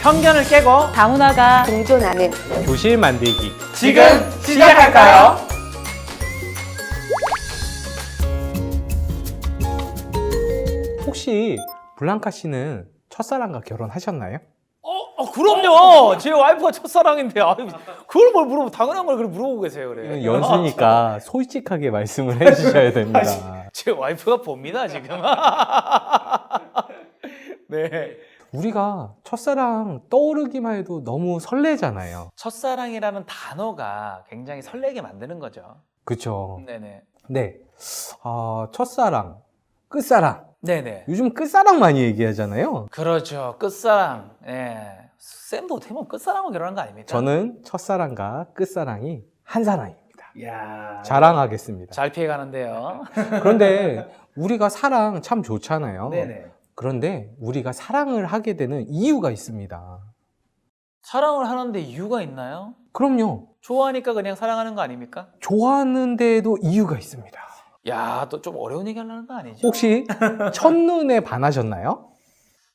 편견을 깨고 다문화가 공존하는 교실 만들기. 지금 시작할까요? 혹시 블랑카 씨는 첫사랑과 결혼하셨나요? 그럼요. 제 와이프가 첫사랑인데 그걸 뭘 물어보? 당연한 걸 물어보고 계세요, 그래. 연수니까 솔직하게 말씀을 해주셔야 됩니다. 제 와이프가 봅니다 지금. 네. 우리가 첫사랑 떠오르기만 해도 너무 설레잖아요. 첫사랑이라는 단어가 굉장히 설레게 만드는 거죠. 그쵸? 네네. 네. 첫사랑, 끝사랑. 네네. 요즘 끝사랑 많이 얘기하잖아요. 그렇죠. 끝사랑. 예. 쌤도 어떻게 보면 끝사랑으로 결혼한 거 아닙니까? 저는 첫사랑과 끝사랑이 한 사랑입니다. 이야. 자랑하겠습니다. 잘 피해가는데요. 그런데 우리가 사랑 참 좋잖아요. 네네. 그런데 우리가 사랑을 하게 되는 이유가 있습니다. 사랑을 하는데 이유가 있나요? 그럼요. 좋아하니까 그냥 사랑하는 거 아닙니까? 좋아하는데도 이유가 있습니다. 야, 또 좀 어려운 얘기 하려는 거 아니죠? 혹시 첫눈에 반하셨나요?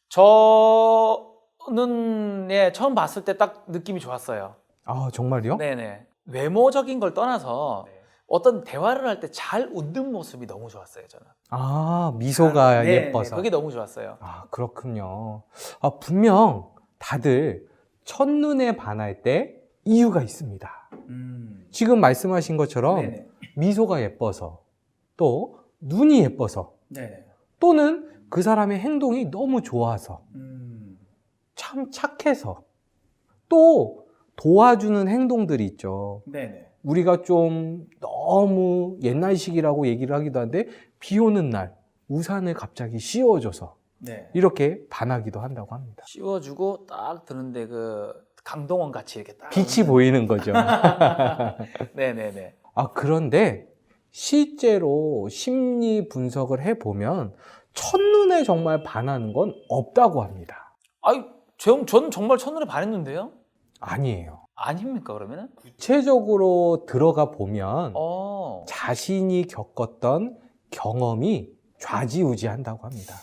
저는 예, 처음 봤을 때 딱 느낌이 좋았어요. 아, 정말요? 네네. 외모적인 걸 떠나서 어떤 대화를 할 때 잘 웃는 모습이 너무 좋았어요, 저는. 아, 미소가 네, 예뻐서. 네, 그게 너무 좋았어요. 아, 그렇군요. 분명 다들 첫눈에 반할 때 이유가 있습니다. 지금 말씀하신 것처럼 네네. 미소가 예뻐서, 또 눈이 예뻐서, 네네. 또는 그 사람의 행동이 너무 좋아서, 참 착해서, 또 도와주는 행동들이 있죠. 네네. 우리가 좀 너무 옛날식이라고 얘기를 하기도 한데, 비 오는 날 우산을 갑자기 씌워줘서 네. 이렇게 반하기도 한다고 합니다. 씌워주고 딱 드는데 그 강동원 같이 이렇게 딱. 빛이 보이는 거죠. 네네네. 그런데 실제로 심리 분석을 해보면 첫눈에 정말 반하는 건 없다고 합니다. 아이, 전 정말 첫눈에 반했는데요? 아니에요. 아닙니까, 그러면은? 구체적으로 들어가 보면 어. 자신이 겪었던 경험이 좌지우지한다고 합니다.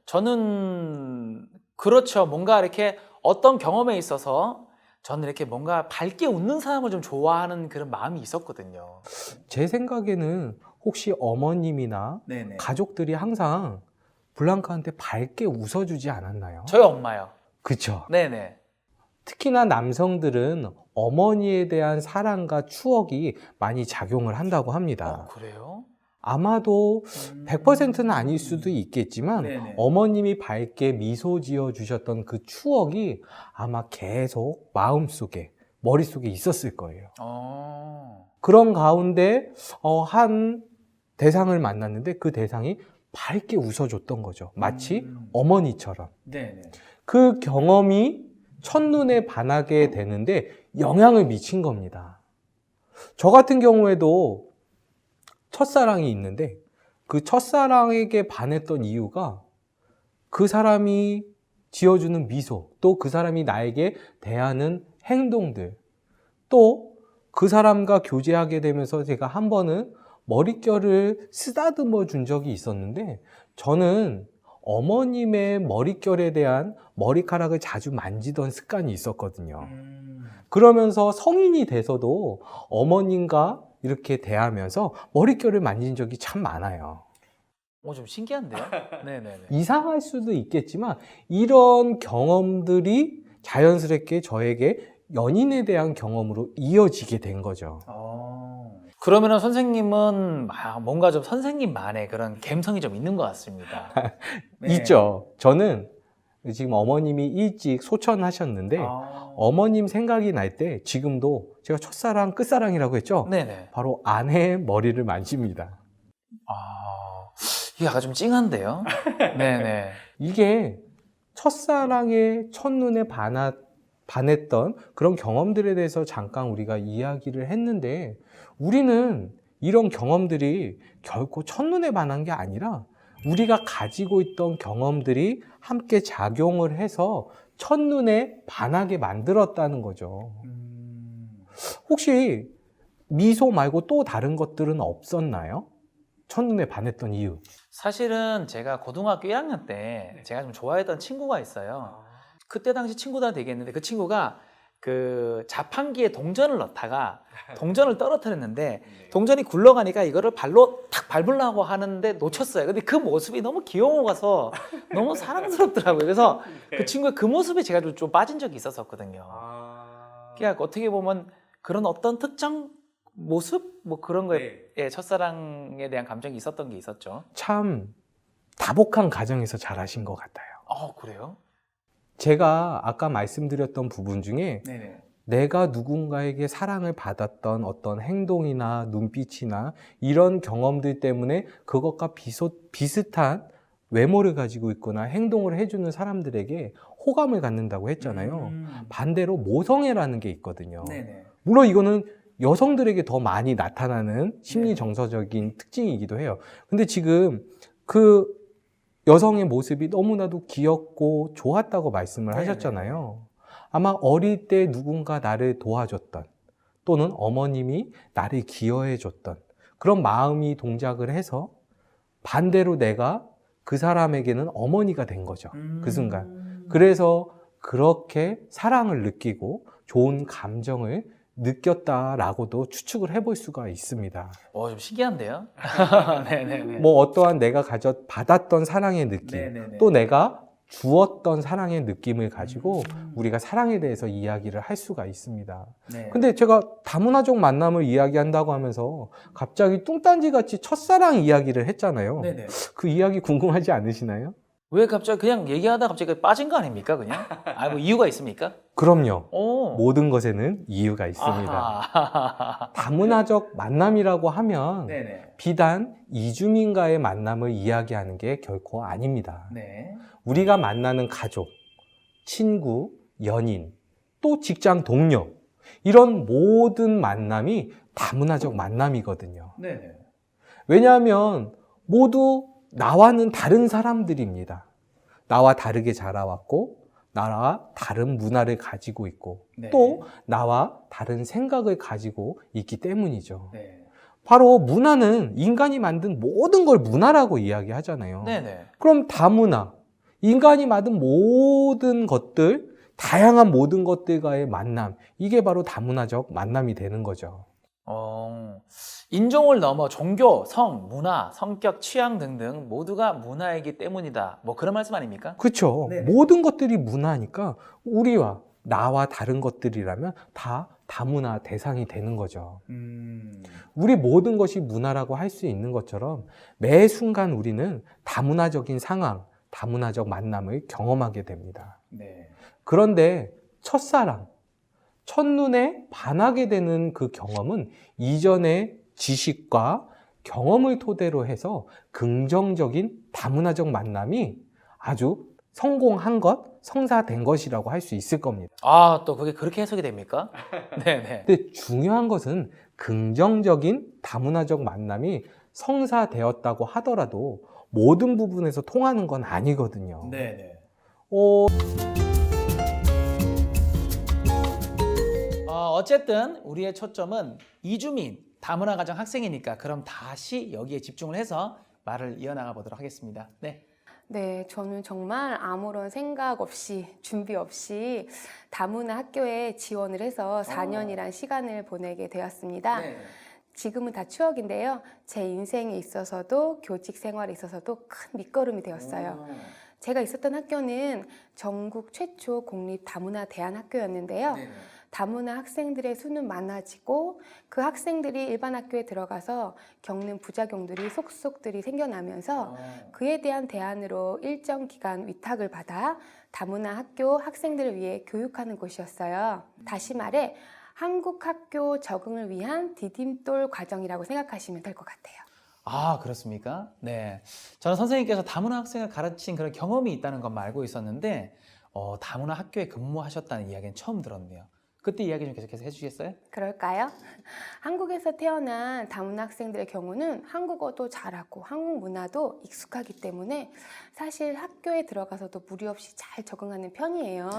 저는 그렇죠. 뭔가 이렇게 어떤 경험에 있어서 저는 이렇게 뭔가 밝게 웃는 사람을 좀 좋아하는 그런 마음이 있었거든요. 제 생각에는 혹시 어머님이나 네네. 가족들이 항상 블랑카한테 밝게 웃어주지 않았나요? 저희 엄마요. 그쵸? 네네. 특히나 남성들은 어머니에 대한 사랑과 추억이 많이 작용을 한다고 합니다. 그래요? 아마도 100%는 아닐 수도 있겠지만 네네. 어머님이 밝게 미소 지어 주셨던 그 추억이 아마 계속 마음속에, 머릿속에 있었을 거예요. 그런 가운데 한 대상을 만났는데 그 대상이 밝게 웃어줬던 거죠. 마치 어머니처럼. 네네. 그 경험이 첫눈에 반하게 되는데 영향을 미친 겁니다. 저 같은 경우에도 첫사랑이 있는데 그 첫사랑에게 반했던 이유가 그 사람이 지어주는 미소, 또 그 사람이 나에게 대하는 행동들, 또 그 사람과 교제하게 되면서 제가 한 번은 머릿결을 쓰다듬어 준 적이 있었는데 저는 어머님의 머릿결에 대한 머리카락을 자주 만지던 습관이 있었거든요. 그러면서 성인이 돼서도 어머님과 이렇게 대하면서 머릿결을 만진 적이 참 많아요. 좀 신기한데요? 네네네. 이상할 수도 있겠지만 이런 경험들이 자연스럽게 저에게 연인에 대한 경험으로 이어지게 된 거죠. 그러면은 선생님은 뭔가 좀 선생님만의 그런 감성이 좀 있는 것 같습니다. 네. 있죠. 저는 지금 어머님이 일찍 소천하셨는데 어머님 생각이 날 때 지금도 제가 첫사랑, 끝사랑이라고 했죠? 네네. 바로 아내의 머리를 만집니다. 이게 약간 좀 찡한데요? 네네. 이게 첫사랑의 첫눈에 반했던 그런 경험들에 대해서 잠깐 우리가 이야기를 했는데 우리는 이런 경험들이 결코 첫눈에 반한 게 아니라 우리가 가지고 있던 경험들이 함께 작용을 해서 첫눈에 반하게 만들었다는 거죠. 혹시 미소 말고 또 다른 것들은 없었나요? 첫눈에 반했던 이유. 사실은 제가 고등학교 1학년 때 제가 좀 좋아했던 친구가 있어요. 그때 당시 친구들한테 얘기했는데 그 친구가 그 자판기에 동전을 넣다가 동전을 떨어뜨렸는데 동전이 굴러가니까 이거를 발로 탁 밟으려고 하는데 놓쳤어요. 근데 그 모습이 너무 귀여워서 너무 사랑스럽더라고요. 그래서 그 친구의 그 모습에 제가 좀 빠진 적이 있었거든요. 그러니까 어떻게 보면 그런 어떤 특정 모습 뭐 그런 거에 첫사랑에 대한 감정이 있었던 게 있었죠. 참 다복한 가정에서 자라신 것 같아요. 그래요? 제가 아까 말씀드렸던 부분 중에 네네. 내가 누군가에게 사랑을 받았던 어떤 행동이나 눈빛이나 이런 경험들 때문에 그것과 비슷한 외모를 가지고 있거나 행동을 해주는 사람들에게 호감을 갖는다고 했잖아요. 반대로 모성애라는 게 있거든요. 네네. 물론 이거는 여성들에게 더 많이 나타나는 심리 정서적인 특징이기도 해요. 근데 지금 그 여성의 모습이 너무나도 귀엽고 좋았다고 말씀을 하셨잖아요. 아마 어릴 때 누군가 나를 도와줬던 또는 어머님이 나를 기여해줬던 그런 마음이 동작을 해서 반대로 내가 그 사람에게는 어머니가 된 거죠. 그 순간. 그래서 그렇게 사랑을 느끼고 좋은 감정을 느꼈다라고도 추측을 해볼 수가 있습니다. 좀 신기한데요? 네네네. 뭐 어떠한 내가 받았던 사랑의 느낌, 네네네. 또 내가 주었던 사랑의 느낌을 가지고 우리가 사랑에 대해서 이야기를 할 수가 있습니다. 네. 근데 제가 다문화적 만남을 이야기한다고 하면서 갑자기 뚱딴지 같이 첫사랑 이야기를 했잖아요. 네네. 그 이야기 궁금하지 않으시나요? 왜 갑자기 그냥 얘기하다 갑자기 빠진 거 아닙니까 그냥? 뭐 이유가 있습니까? 그럼요. 오. 모든 것에는 이유가 있습니다. 아하. 다문화적 만남이라고 하면 네네. 비단 이주민과의 만남을 이야기하는 게 결코 아닙니다. 네. 우리가 만나는 가족, 친구, 연인, 또 직장 동료 이런 모든 만남이 다문화적 만남이거든요. 네네. 왜냐하면 모두 나와는 다른 사람들입니다. 나와 다르게 자라왔고 나와 다른 문화를 가지고 있고 네. 또 나와 다른 생각을 가지고 있기 때문이죠. 네. 바로 문화는 인간이 만든 모든 걸 문화라고 이야기하잖아요. 네네. 그럼 다문화, 인간이 만든 모든 것들, 다양한 모든 것들과의 만남, 이게 바로 다문화적 만남이 되는 거죠. 인종을 넘어 종교, 성, 문화, 성격, 취향 등등 모두가 문화이기 때문이다. 뭐 그런 말씀 아닙니까? 그렇죠. 네네. 모든 것들이 문화니까 우리와 나와 다른 것들이라면 다 다문화 대상이 되는 거죠. 우리 모든 것이 문화라고 할 수 있는 것처럼 매 순간 우리는 다문화적인 상황, 다문화적 만남을 경험하게 됩니다. 네. 그런데 첫사랑, 첫눈에 반하게 되는 그 경험은 이전의 지식과 경험을 토대로 해서 긍정적인 다문화적 만남이 아주 성공한 것, 성사된 것이라고 할 수 있을 겁니다. 또 그게 그렇게 해석이 됩니까? 네네. 근데 중요한 것은 긍정적인 다문화적 만남이 성사되었다고 하더라도 모든 부분에서 통하는 건 아니거든요. 네네. 어쨌든 우리의 초점은 이주민, 다문화 가정 학생이니까 그럼 다시 여기에 집중을 해서 말을 이어나가 보도록 하겠습니다. 네. 네, 저는 정말 아무런 생각 없이, 준비 없이 다문화 학교에 지원을 해서 4년이란 시간을 보내게 되었습니다. 네. 지금은 다 추억인데요. 제 인생에 있어서도 교직 생활에 있어서도 큰 밑거름이 되었어요. 제가 있었던 학교는 전국 최초 공립 다문화 대안학교였는데요. 네네. 다문화 학생들의 수는 많아지고 그 학생들이 일반 학교에 들어가서 겪는 부작용들이 속속들이 생겨나면서 그에 대한 대안으로 일정 기간 위탁을 받아 다문화 학교 학생들을 위해 교육하는 곳이었어요. 다시 말해 한국 학교 적응을 위한 디딤돌 과정이라고 생각하시면 될 것 같아요. 그렇습니까? 네. 저는 선생님께서 다문화 학생을 가르친 그런 경험이 있다는 것만 알고 있었는데 다문화 학교에 근무하셨다는 이야기는 처음 들었네요. 그때 이야기 좀 계속해서 해주시겠어요? 그럴까요? 한국에서 태어난 다문화 학생들의 경우는 한국어도 잘하고 한국 문화도 익숙하기 때문에 사실 학교에 들어가서도 무리 없이 잘 적응하는 편이에요.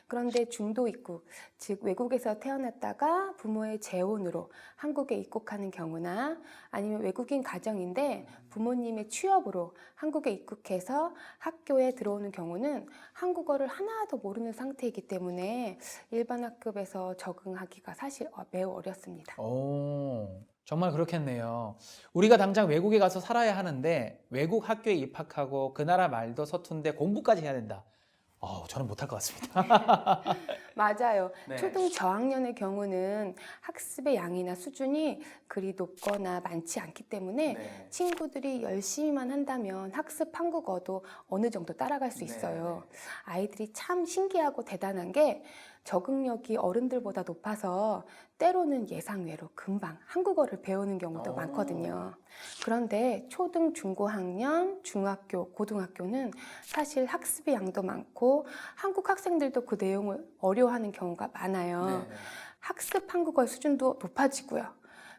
그런데 중도 입국, 즉 외국에서 태어났다가 부모의 재혼으로 한국에 입국하는 경우나 아니면 외국인 가정인데 부모님의 취업으로 한국에 입국해서 학교에 들어오는 경우는 한국어를 하나도 모르는 상태이기 때문에 일반 학급에서 적응하기가 사실 매우 어렵습니다. 오, 정말 그렇겠네요. 우리가 당장 외국에 가서 살아야 하는데 외국 학교에 입학하고 그 나라 말도 서툰데 공부까지 해야 된다. 저는 못할 것 같습니다. 맞아요. 네. 초등 저학년의 경우는 학습의 양이나 수준이 그리 높거나 많지 않기 때문에 네. 친구들이 열심히만 한다면 학습 한국어도 어느 정도 따라갈 수 네, 있어요. 아이들이 참 신기하고 대단한 게 적응력이 어른들보다 높아서 때로는 예상외로 금방 한국어를 배우는 경우도 많거든요. 그런데 초등, 중고학년, 중학교, 고등학교는 사실 학습의 양도 많고 한국 학생들도 그 내용을 어려워하는 경우가 많아요. 네. 학습 한국어의 수준도 높아지고요.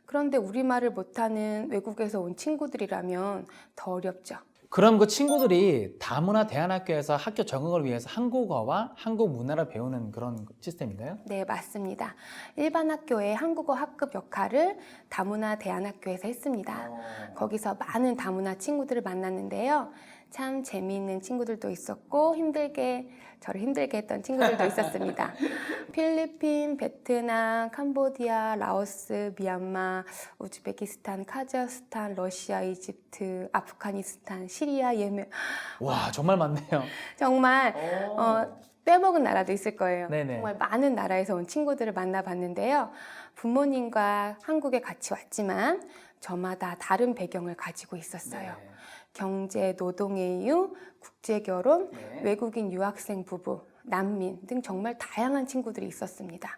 그런데 우리말을 못하는 외국에서 온 친구들이라면 더 어렵죠. 그럼 그 친구들이 다문화 대안학교에서 학교 적응을 위해서 한국어와 한국 문화를 배우는 그런 시스템인가요? 네, 맞습니다. 일반 학교의 한국어 학급 역할을 다문화 대안학교에서 했습니다. 거기서 많은 다문화 친구들을 만났는데요. 참 재미있는 친구들도 있었고 저를 힘들게 했던 친구들도 있었습니다. 필리핀, 베트남, 캄보디아, 라오스, 미얀마, 우즈베키스탄, 카자흐스탄, 러시아, 이집트, 아프가니스탄, 시리아, 예멘. 와, 정말 많네요. 정말 빼먹은 나라도 있을 거예요. 네네. 정말 많은 나라에서 온 친구들을 만나봤는데요. 부모님과 한국에 같이 왔지만 저마다 다른 배경을 가지고 있었어요. 네. 경제, 노동의 이유, 국제결혼, 네. 외국인 유학생 부부, 난민 등 정말 다양한 친구들이 있었습니다.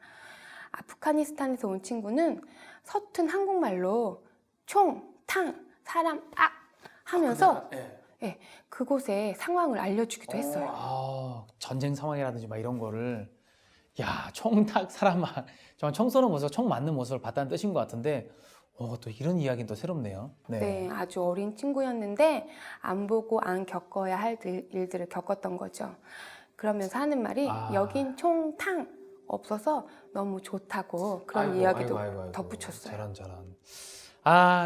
아프가니스탄에서 온 친구는 서툰 한국말로 총, 탕, 사람, 악 하면서 네. 그곳의 상황을 알려주기도 했어요. 전쟁 상황이라든지 막 이런 거를 총탁 사람만 정말 총 쏘는 모습, 총 맞는 모습을 봤다는 뜻인 것 같은데 또 이런 이야기는 또 새롭네요. 네, 아주 어린 친구였는데 안 보고 안 겪어야 할 일들을 겪었던 거죠. 그러면서 하는 말이 여긴 총탕 없어서 너무 좋다고 그런 이야기도 아이고. 덧붙였어요. 저런.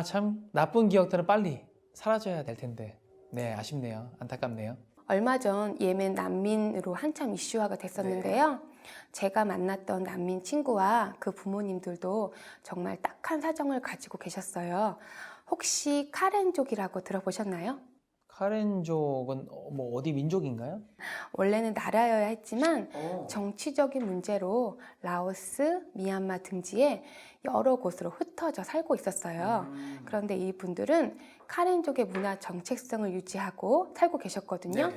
참 나쁜 기억들은 빨리 사라져야 될 텐데. 네, 아쉽네요. 안타깝네요. 얼마 전 예멘 난민으로 한참 이슈화가 됐었는데요. 제가 만났던 난민 친구와 그 부모님들도 정말 딱한 사정을 가지고 계셨어요. 혹시 카렌족이라고 들어보셨나요? 카렌족은 뭐 어디 민족인가요? 원래는 나라여야 했지만 정치적인 문제로 라오스, 미얀마 등지에 여러 곳으로 흩어져 살고 있었어요. 그런데 이분들은 카렌족의 문화 정체성을 유지하고 살고 계셨거든요.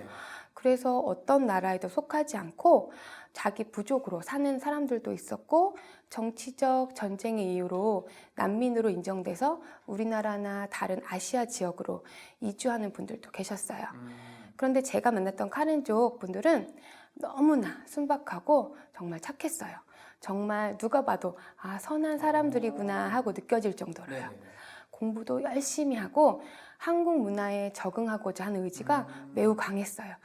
그래서 어떤 나라에도 속하지 않고 자기 부족으로 사는 사람들도 있었고 정치적 전쟁의 이유로 난민으로 인정돼서 우리나라나 다른 아시아 지역으로 이주하는 분들도 계셨어요. 그런데 제가 만났던 카렌족 분들은 너무나 순박하고 정말 착했어요. 정말 누가 봐도 선한 사람들이구나 하고 느껴질 정도로요. 공부도 열심히 하고 한국 문화에 적응하고자 하는 의지가 매우 강했어요.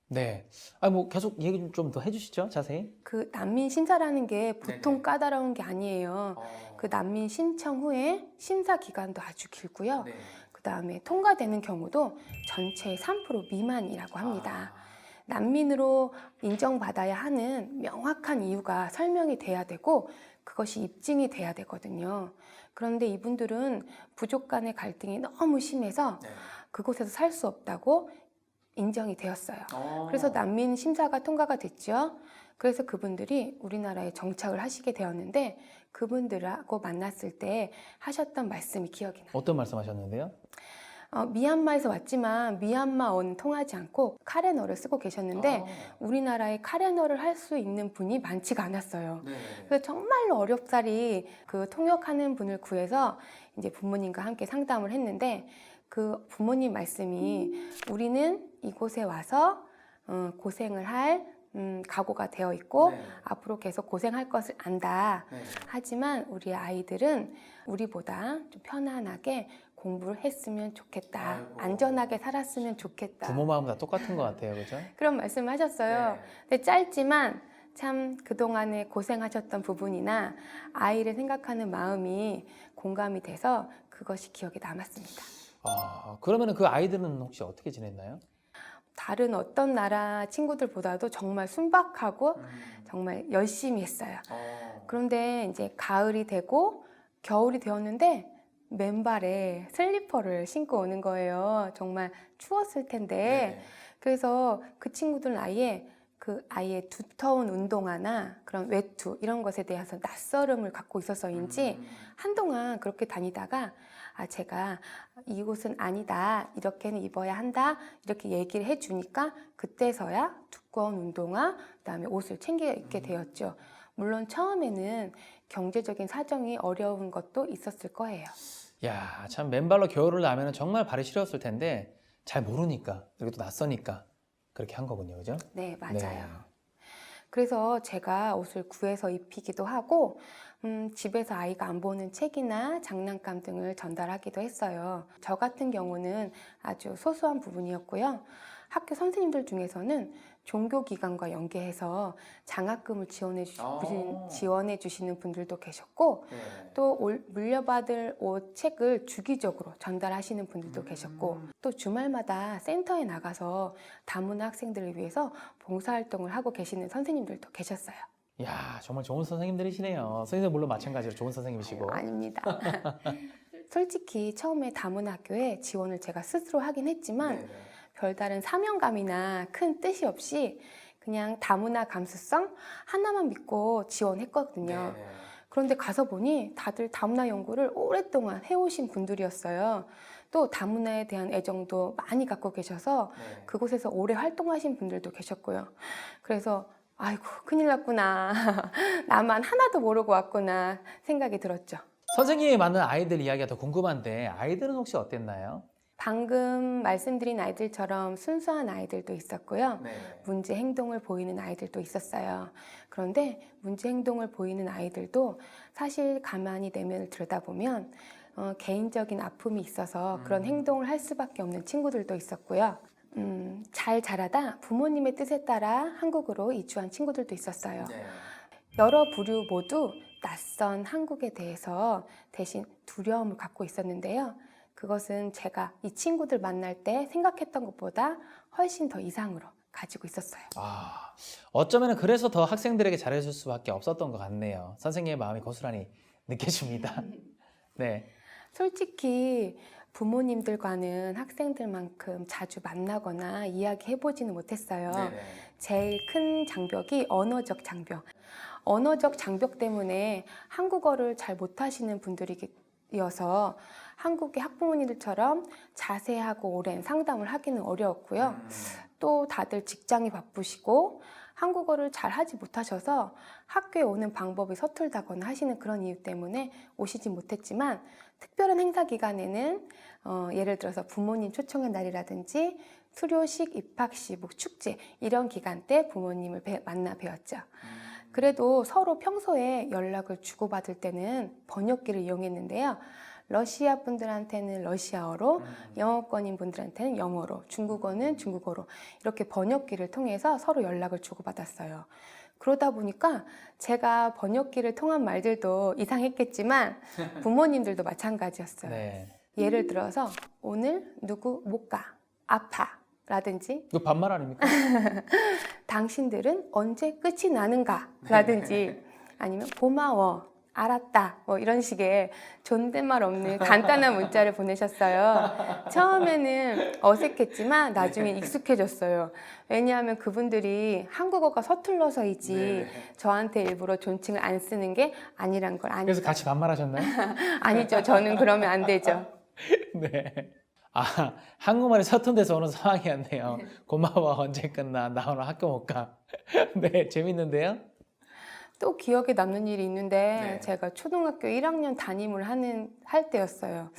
네. 뭐 계속 얘기 좀 더 해주시죠, 자세히. 그 난민 심사라는 게 보통 까다로운 게 아니에요. 그 난민 신청 후에 심사 기간도 아주 길고요. 그 다음에 통과되는 경우도 전체의 3% 미만이라고 합니다. 난민으로 인정받아야 하는 명확한 이유가 설명이 돼야 되고 그것이 입증이 돼야 되거든요. 그런데 이분들은 부족 간의 갈등이 너무 심해서 그곳에서 살 수 없다고 인정이 되었어요. 그래서 난민 심사가 통과가 됐죠. 그래서 그분들이 우리나라에 정착을 하시게 되었는데 그분들하고 만났을 때 하셨던 말씀이 기억이 나요. 어떤 말씀하셨는데요? 미얀마에서 왔지만 미얀마어는 통하지 않고 카레너를 쓰고 계셨는데 우리나라에 카레너를 할 수 있는 분이 많지가 않았어요. 그래서 정말로 어렵사리 그 통역하는 분을 구해서 이제 부모님과 함께 상담을 했는데 그 부모님 말씀이 우리는 이곳에 와서 고생을 할 각오가 되어 있고 앞으로 계속 고생할 것을 안다. 하지만 우리 아이들은 우리보다 좀 편안하게 공부를 했으면 좋겠다. 안전하게 살았으면 좋겠다. 부모 마음 다 똑같은 것 같아요, 그죠? 그런 말씀을 하셨어요. 근데 짧지만 참 그동안에 고생하셨던 부분이나 아이를 생각하는 마음이 공감이 돼서 그것이 기억에 남았습니다. 그러면 그 아이들은 혹시 어떻게 지냈나요? 다른 어떤 나라 친구들보다도 정말 순박하고 정말 열심히 했어요. 그런데 이제 가을이 되고 겨울이 되었는데 맨발에 슬리퍼를 신고 오는 거예요. 정말 추웠을 텐데. 그래서 그 친구들은 아예 그 아이의 두터운 운동화나 그런 외투 이런 것에 대해서 낯설음을 갖고 있어서인지 한동안 그렇게 다니다가 제가 이곳은 아니다, 이렇게는 입어야 한다 이렇게 얘기를 해주니까 그때서야 두꺼운 운동화 그다음에 옷을 챙겨 입게 되었죠. 물론 처음에는 경제적인 사정이 어려운 것도 있었을 거예요. 야, 참 맨발로 겨울을 나면 정말 발이 시렸을 텐데 잘 모르니까 그리고 또 낯서니까 그렇게 한 거군요, 그죠? 네, 맞아요. 그래서 제가 옷을 구해서 입히기도 하고 집에서 아이가 안 보는 책이나 장난감 등을 전달하기도 했어요. 저 같은 경우는 아주 소소한 부분이었고요. 학교 선생님들 중에서는 종교기관과 연계해서 장학금을 지원해 주시는 분들도 계셨고 또 물려받을 옷, 책을 주기적으로 전달하시는 분들도 계셨고 또 주말마다 센터에 나가서 다문화 학생들을 위해서 봉사활동을 하고 계시는 선생님들도 계셨어요. 야, 정말 좋은 선생님들이시네요. 선생님도 물론 마찬가지로 좋은 선생님이시고. 아닙니다. 솔직히 처음에 다문화 학교에 지원을 제가 스스로 하긴 했지만 별다른 사명감이나 큰 뜻이 없이 그냥 다문화 감수성 하나만 믿고 지원했거든요. 그런데 가서 보니 다들 다문화 연구를 오랫동안 해오신 분들이었어요. 또 다문화에 대한 애정도 많이 갖고 계셔서 그곳에서 오래 활동하신 분들도 계셨고요. 그래서 아이고 큰일 났구나. 나만 하나도 모르고 왔구나 생각이 들었죠. 선생님이 만난 아이들 이야기가 더 궁금한데 아이들은 혹시 어땠나요? 방금 말씀드린 아이들처럼 순수한 아이들도 있었고요. 문제 행동을 보이는 아이들도 있었어요. 그런데 문제 행동을 보이는 아이들도 사실 가만히 내면을 들여다보면 개인적인 아픔이 있어서 그런 행동을 할 수밖에 없는 친구들도 있었고요. 잘 자라다 부모님의 뜻에 따라 한국으로 이주한 친구들도 있었어요. 여러 부류 모두 낯선 한국에 대해서 대신 두려움을 갖고 있었는데요. 그것은 제가 이 친구들 만날 때 생각했던 것보다 훨씬 더 이상으로 가지고 있었어요. 어쩌면 그래서 더 학생들에게 잘해줄 수밖에 없었던 것 같네요. 선생님의 마음이 고스란히 느껴집니다. 네. 솔직히 부모님들과는 학생들만큼 자주 만나거나 이야기해보지는 못했어요. 제일 큰 장벽이 언어적 장벽. 언어적 장벽 때문에 한국어를 잘 못하시는 분들이어서 한국의 학부모님들처럼 자세하고 오랜 상담을 하기는 어려웠고요. 또 다들 직장이 바쁘시고 한국어를 잘 하지 못하셔서 학교에 오는 방법이 서툴다거나 하시는 그런 이유 때문에 오시지 못했지만 특별한 행사 기간에는 예를 들어서 부모님 초청의 날이라든지 수료식, 입학식, 뭐 축제 이런 기간 때 부모님을 만나 뵈었죠. 그래도 서로 평소에 연락을 주고받을 때는 번역기를 이용했는데요. 러시아 분들한테는 러시아어로, 영어권인 분들한테는 영어로, 중국어는 중국어로 이렇게 번역기를 통해서 서로 연락을 주고받았어요. 그러다 보니까 제가 번역기를 통한 말들도 이상했겠지만 부모님들도 마찬가지였어요. 예를 들어서 오늘 누구 못 가, 아파 라든지 이거 반말 아닙니까? 당신들은 언제 끝이 나는가 라든지 아니면 고마워, 알았다 뭐 이런 식의 존댓말 없는 간단한 문자를 보내셨어요. 처음에는 어색했지만 나중에 익숙해졌어요. 왜냐하면 그분들이 한국어가 서툴러서이지 저한테 일부러 존칭을 안 쓰는 게 아니란 걸 아니까. 그래서 같이 반말하셨나요? 아니죠. 저는 그러면 안 되죠. 네. 한국말이 서툰 데서 오는 상황이었네요. 고마워, 언제 끝나? 나 오늘 학교 못 가. 네, 재밌는데요? 또 기억에 남는 일이 있는데 제가 초등학교 1학년 담임을 할 때였어요.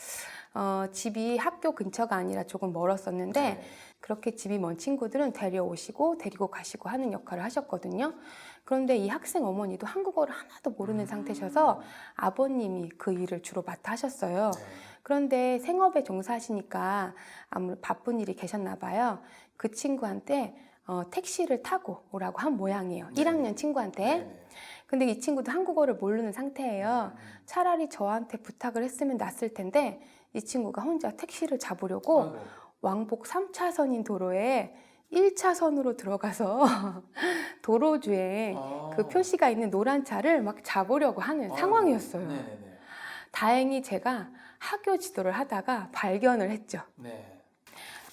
집이 학교 근처가 아니라 조금 멀었었는데 그렇게 집이 먼 친구들은 데려오시고 데리고 가시고 하는 역할을 하셨거든요. 그런데 이 학생 어머니도 한국어를 하나도 모르는 상태셔서 아버님이 그 일을 주로 맡아 하셨어요. 그런데 생업에 종사하시니까 아무래도 바쁜 일이 계셨나 봐요. 그 친구한테 택시를 타고 오라고 한 모양이에요. 1학년 친구한테. 근데 이 친구도 한국어를 모르는 상태예요. 차라리 저한테 부탁을 했으면 낫을 텐데 이 친구가 혼자 택시를 잡으려고 왕복 3차선인 도로에 1차선으로 들어가서 도로주행 그 표시가 있는 노란 차를 막 잡으려고 하는 상황이었어요. 다행히 제가 학교 지도를 하다가 발견을 했죠.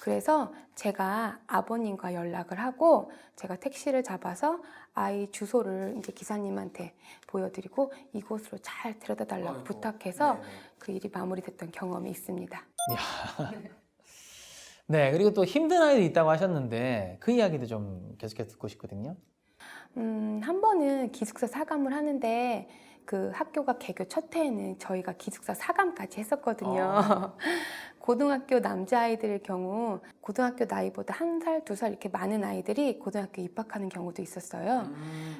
그래서 제가 아버님과 연락을 하고 제가 택시를 잡아서 아이 주소를 이제 기사님한테 보여드리고 이곳으로 잘 데려다 달라고 부탁해서 그 일이 마무리됐던 경험이 있습니다. 네, 그리고 또 힘든 아이들이 있다고 하셨는데 그 이야기도 좀 계속해서 듣고 싶거든요. 한 번은 기숙사 사감을 하는데 그 학교가 개교 첫 해에는 저희가 기숙사 사감까지 했었거든요. 고등학교 남자아이들의 경우 고등학교 나이보다 1살, 2살 이렇게 많은 아이들이 고등학교 입학하는 경우도 있었어요.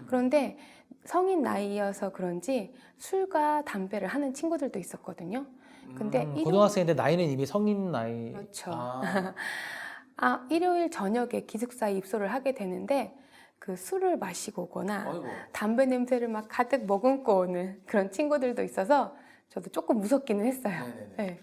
그런데 성인 나이여서 그런지 술과 담배를 하는 친구들도 있었거든요. 근데 고등학생인데 나이는 이미 성인 나이. 그렇죠. 일요일 저녁에 기숙사에 입소를 하게 되는데 그 술을 마시고 오거나 담배 냄새를 막 가득 머금고 오는 그런 친구들도 있어서 저도 조금 무섭기는 했어요. 네.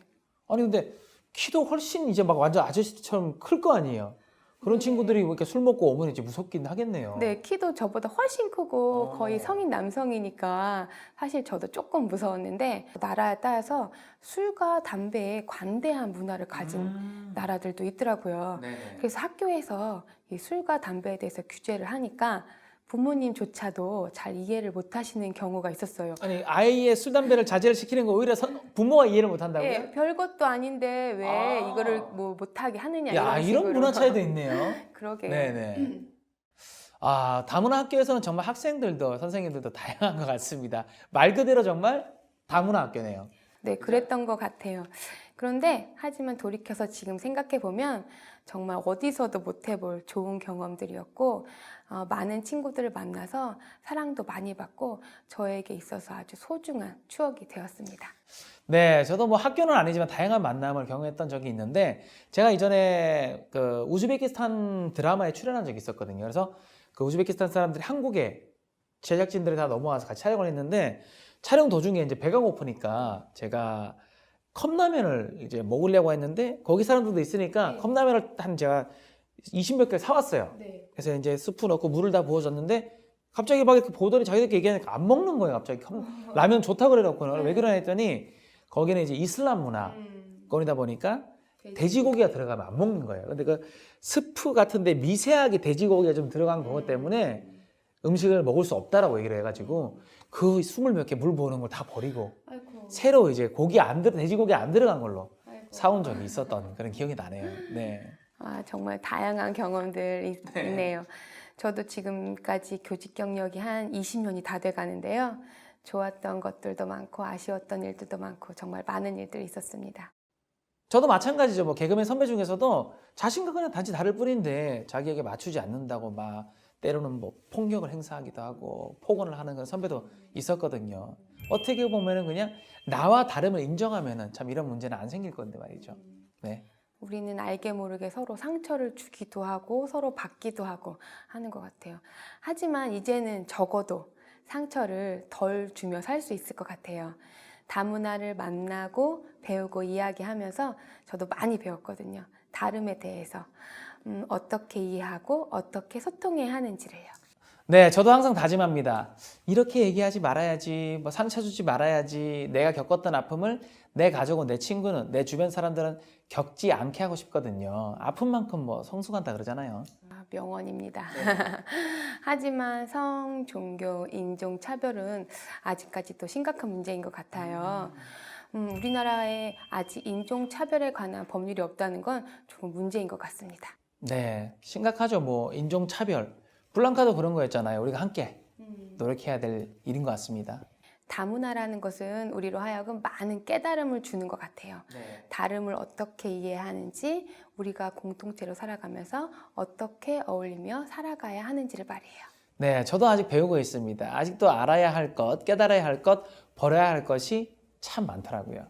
아니 근데 키도 훨씬 이제 막 완전 아저씨처럼 클 거 아니에요. 그런 친구들이 이렇게 술 먹고 오면 이제 무섭긴 하겠네요. 네, 키도 저보다 훨씬 크고 거의 성인 남성이니까 사실 저도 조금 무서웠는데 나라에 따라서 술과 담배에 관대한 문화를 가진 나라들도 있더라고요. 그래서 학교에서 이 술과 담배에 대해서 규제를 하니까 부모님조차도 잘 이해를 못 하시는 경우가 있었어요. 아니 아이의 술 담배를 자제를 시키는 거 오히려 부모가 이해를 못 한다고요? 네, 별것도 아닌데 왜 이거를 뭐 못하게 하느냐 야, 이런 이런 문화 차이도 있네요. 그러게요. 네네. 다문화 학교에서는 정말 학생들도 선생님들도 다양한 것 같습니다. 말 그대로 정말 다문화 학교네요. 네, 그랬던 것 같아요. 그런데 하지만 돌이켜서 지금 생각해 보면 정말 어디서도 못 해볼 좋은 경험들이었고 많은 친구들을 만나서 사랑도 많이 받고 저에게 있어서 아주 소중한 추억이 되었습니다. 네, 저도 뭐 학교는 아니지만 다양한 만남을 경험했던 적이 있는데 제가 이전에 그 우즈베키스탄 드라마에 출연한 적이 있었거든요. 그래서 그 우즈베키스탄 사람들이 한국에 제작진들이 다 넘어와서 같이 촬영을 했는데 촬영 도중에 이제 배가 고프니까 제가 컵라면을 이제 먹으려고 했는데 거기 사람들도 있으니까 컵라면을 한 제가 20몇 개 사왔어요. 그래서 이제 스프 넣고 물을 다 부어줬는데 갑자기 막 이렇게 보더니 자기들끼리 얘기하니까 안 먹는 거예요. 갑자기 라면 좋다고 그래놓고는 왜 그러나 했더니 거기는 이제 이슬람 문화권이다 보니까 돼지고기가 들어가면 안 먹는 거예요. 근데 그 스프 같은데 미세하게 돼지고기가 좀 들어간 것 때문에 음식을 먹을 수 없다라고 얘기를 해가지고 그 20몇 개 물 부어놓은 걸 다 버리고 새로 이제 돼지고기 안 들어간 걸로 사온 적이 있었던 그런 기억이 나네요. 네. 정말 다양한 경험들 있네요. 저도 지금까지 교직 경력이 한 20년이 다 돼 가는데요. 좋았던 것들도 많고 아쉬웠던 일들도 많고 정말 많은 일들이 있었습니다. 저도 마찬가지죠. 뭐 개그맨 선배 중에서도 자신과 그냥 단지 다를 뿐인데 자기에게 맞추지 않는다고 막 때로는 뭐 폭력을 행사하기도 하고 폭언을 하는 그런 선배도 있었거든요. 어떻게 보면은 그냥 나와 다름을 인정하면은 참 이런 문제는 안 생길 건데 말이죠. 네. 우리는 알게 모르게 서로 상처를 주기도 하고 서로 받기도 하고 하는 것 같아요. 하지만 이제는 적어도 상처를 덜 주며 살 수 있을 것 같아요. 다문화를 만나고 배우고 이야기하면서 저도 많이 배웠거든요. 다름에 대해서 어떻게 이해하고 어떻게 소통해야 하는지를요. 네, 저도 항상 다짐합니다. 이렇게 얘기하지 말아야지, 뭐 상처 주지 말아야지, 내가 겪었던 아픔을 내 가족은, 내 친구는, 내 주변 사람들은 겪지 않게 하고 싶거든요. 아픈 만큼 뭐 성숙한다 그러잖아요. 명언입니다. 하지만 성, 종교, 인종 차별은 아직까지도 심각한 문제인 것 같아요. 우리나라에 아직 인종 차별에 관한 법률이 없다는 건 조금 문제인 것 같습니다. 네, 심각하죠. 뭐 인종 차별, 블랑카도 그런 거였잖아요. 우리가 함께 노력해야 될 일인 것 같습니다. 다문화라는 것은 우리로 하여금 많은 깨달음을 주는 것 같아요. 다름을 어떻게 이해하는지, 우리가 공동체로 살아가면서 어떻게 어울리며 살아가야 하는지를 말이에요. 네, 저도 아직 배우고 있습니다. 아직도 알아야 할 것, 깨달아야 할 것, 버려야 할 것이 참 많더라고요.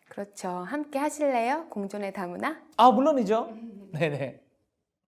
그렇죠. 함께 하실래요? 공존의 다문화? 물론이죠. 네네.